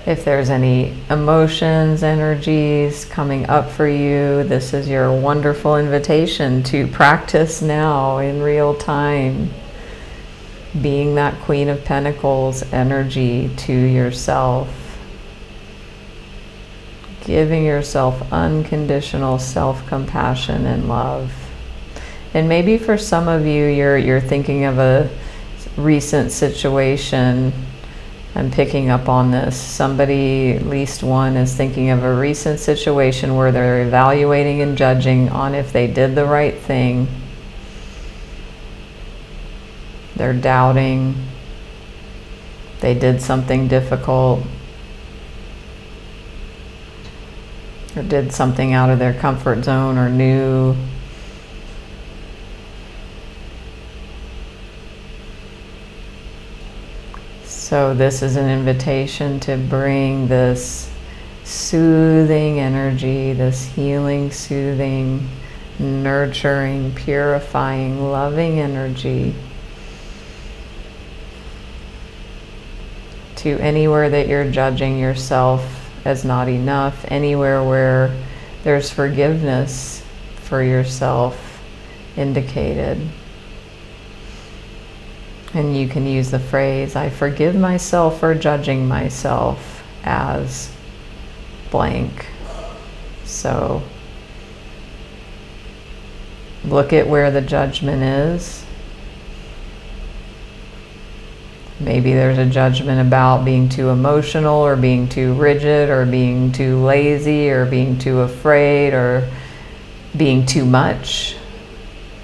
If there's any emotions, energies coming up for you, this is your wonderful invitation to practice now in real time, being that Queen of Pentacles energy to yourself, giving yourself unconditional self-compassion and love. And maybe for some of you, you're thinking of a recent situation. I'm picking up on this. Somebody, at least one, is thinking of a recent situation where they're evaluating and judging on if they did the right thing. They're doubting. They did something difficult. Or did something out of their comfort zone or new. So this is an invitation to bring this soothing energy, this healing, soothing, nurturing, purifying, loving energy to anywhere that you're judging yourself as not enough, anywhere where there's forgiveness for yourself indicated. And you can use the phrase, I forgive myself for judging myself as blank. So look at where the judgment is. Maybe there's a judgment about being too emotional or being too rigid or being too lazy or being too afraid or being too much.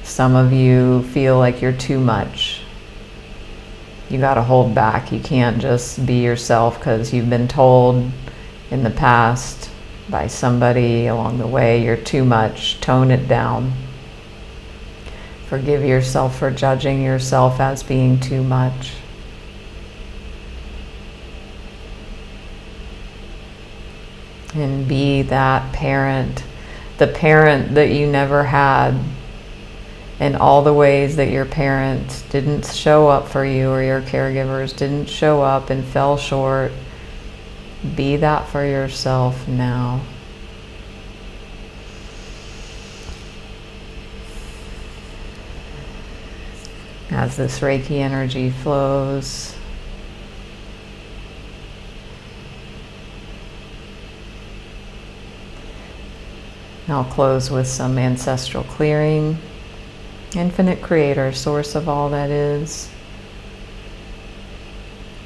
Some of you feel like you're too much. You got to hold back. You can't just be yourself because you've been told in the past by somebody along the way you're too much. Tone it down. Forgive yourself for judging yourself as being too much. And be that parent, the parent that you never had, in all the ways that your parents didn't show up for you or your caregivers didn't show up and fell short. Be that for yourself now. As this Reiki energy flows, I'll close with some ancestral clearing. Infinite Creator, source of all that is,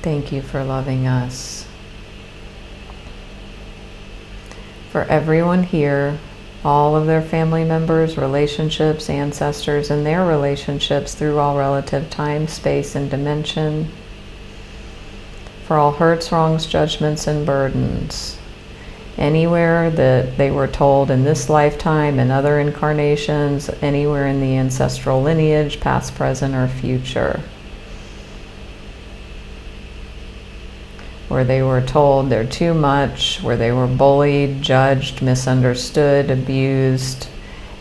thank you for loving us. For everyone here, all of their family members, relationships, ancestors, and their relationships through all relative time, space, and dimension. For all hurts, wrongs, judgments, and burdens. Anywhere that they were told in this lifetime and other incarnations, anywhere in the ancestral lineage, past, present, or future. Where they were told they're too much, where they were bullied, judged, misunderstood, abused,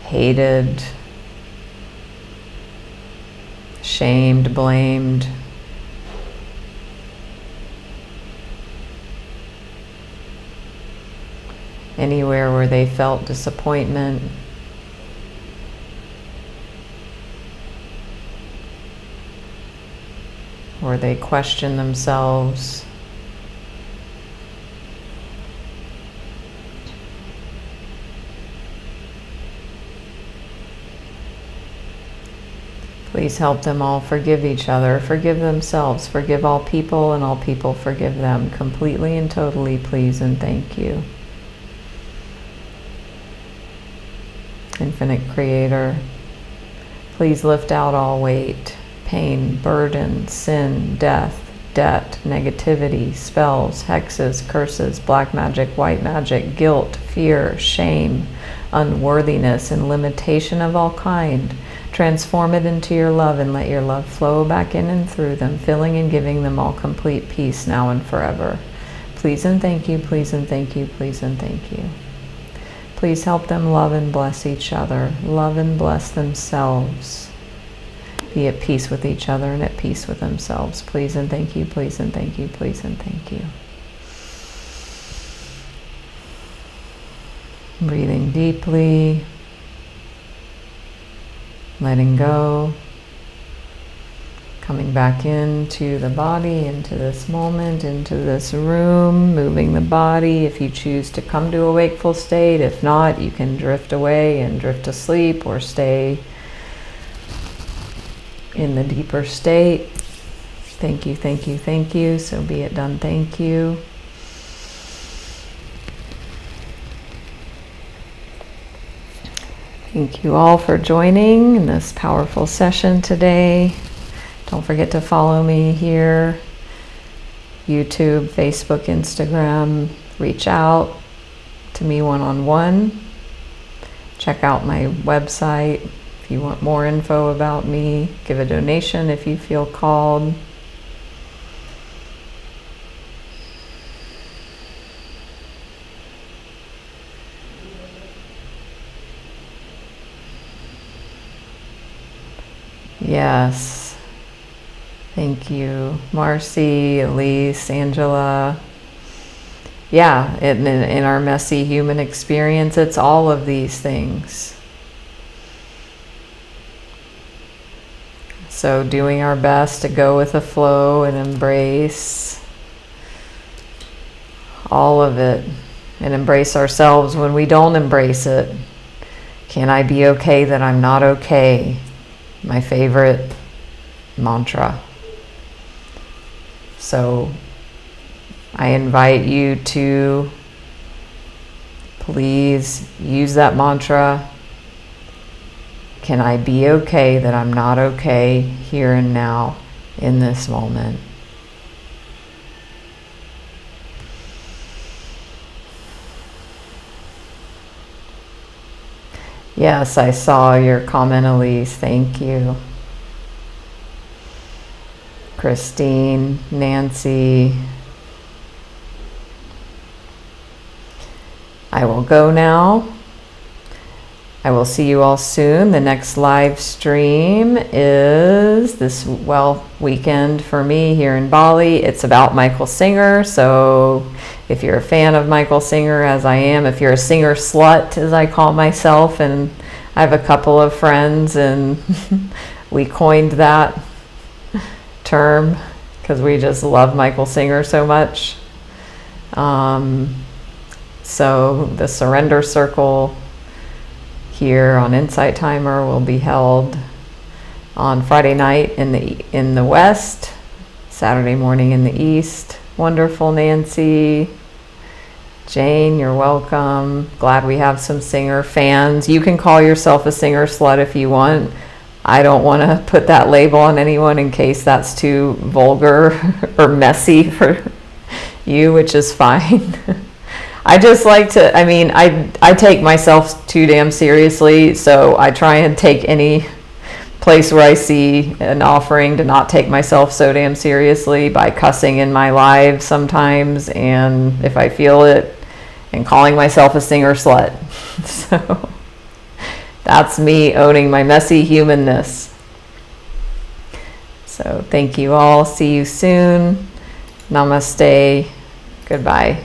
hated, shamed, blamed. Anywhere where they felt disappointment, where they questioned themselves, please help them all forgive each other, forgive themselves, forgive all people, and all people forgive them completely and totally, please and thank you. Infinite Creator, please lift out all weight, pain, burden, sin, death, debt, negativity, spells, hexes, curses, black magic, white magic, guilt, fear, shame, unworthiness, and limitation of all kind. Transform it into your love and let your love flow back in and through them, filling and giving them all complete peace now and forever. Please and thank you, please and thank you, please and thank you. Please help them love and bless each other, love and bless themselves. Be at peace with each other and at peace with themselves. Please and thank you, please and thank you, please and thank you. Breathing deeply, letting go, coming back into the body, into this moment, into this room, moving the body. If you choose to come to a wakeful state, if not, you can drift away and drift to sleep or stay in the deeper state. Thank you, thank you, thank you. So be it done, thank you. Thank you all for joining in this powerful session today. Don't forget to follow me here, YouTube, Facebook, Instagram. Reach out to me one-on-one. Check out my website if you want more info about me. Give a donation if you feel called. Yes. Thank you, Marcy, Elise, Angela. Yeah, in our messy human experience, it's all of these things. So doing our best to go with the flow and embrace all of it and embrace ourselves when we don't embrace it. Can I be okay that I'm not okay? My favorite mantra. So I invite you to please use that mantra can I be okay that I'm not okay here and now in this moment? Yes, I saw your comment, Elise. Thank you. Christine, Nancy. I will go now. I will see you all soon. The next live stream is this, weekend for me here in Bali. It's about Michael Singer. So if you're a fan of Michael Singer, as I am, if you're a singer slut, as I call myself, and I have a couple of friends, and we coined that term because we just love Michael Singer so much. So the Surrender Circle here on Insight Timer will be held on Friday night in the West, Saturday morning in the East. Wonderful, Nancy. Jane, you're welcome. Glad we have some singer fans. You can call yourself a singer slut if you want. I don't want to put that label on anyone in case that's too vulgar or messy for you, which is fine. I just like to, I take myself too damn seriously, so I try and take any place where I see an offering to not take myself so damn seriously by cussing in my live sometimes, and if I feel it, and calling myself a singer slut. So that's me owning my messy humanness. So thank you all. See you soon. Namaste. Goodbye.